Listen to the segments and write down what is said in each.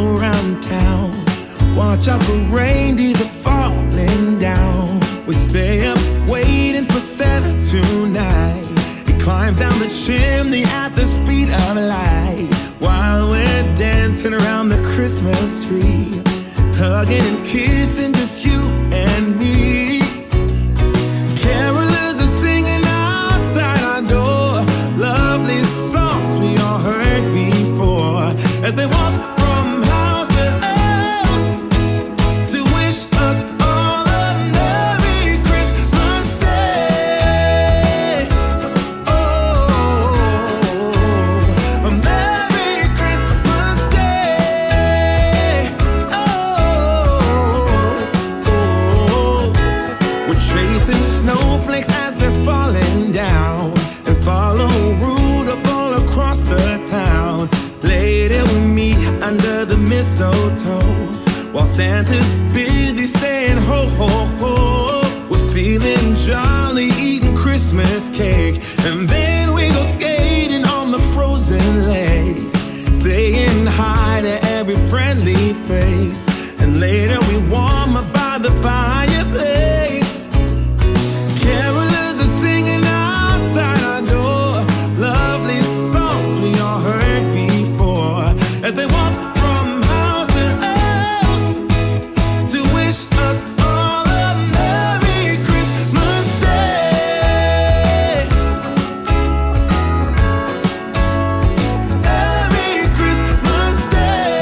around town. Watch out for reindeers are falling down. We stay up waiting for Santa tonight. He climbs down the chimney at the speed of light, while we're dancing around the Christmas tree, hugging and kissing, just you and me. Carolers are singing outside our door, lovely songs we all heard before, as they walk from house to house to wish us all a Merry Christmas Day. Oh, a Merry Christmas Day. Oh, we're chasing snowflakes as they're falling down, and follow Rudolph all across the town. Later we meet under the mistletoe, while Santa's busy saying ho, ho, ho. We're feeling jolly, eating Christmas cake, and then we go skating on the frozen lake, saying hi to every friendly face, and later we warm up by the fireplace. Carolers are singing outside our door, lovely songs we all heard before, as they walk from house to house to wish us all a Merry Christmas Day. Merry Christmas Day.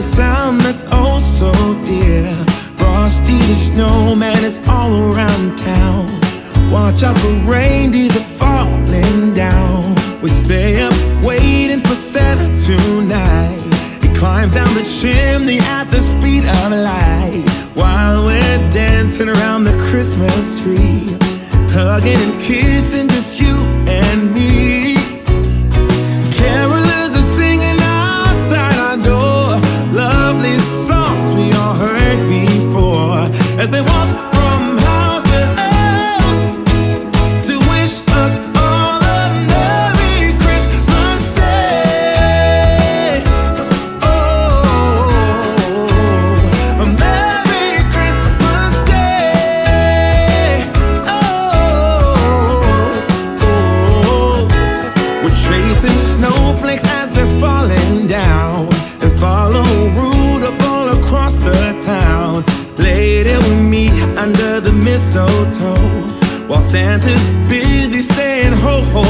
sound that's oh so dear. Frosty the snowman is all around town. Watch out for reindeers are falling down. We stay up waiting for Santa tonight. He climbs down the chimney at the speed of light, while we're dancing around the Christmas tree, hugging and kissing just you and me. Carolers are singing outside our door, lovely songs we all heard before, as they walk from house to house to wish us all a Merry Christmas Day. Oh, a Merry Christmas Day. Oh, we're chasing snowflakes as they're falling down, and follow Rudolph all across the town. Later we meet under the mistletoe, while Santa's busy saying ho ho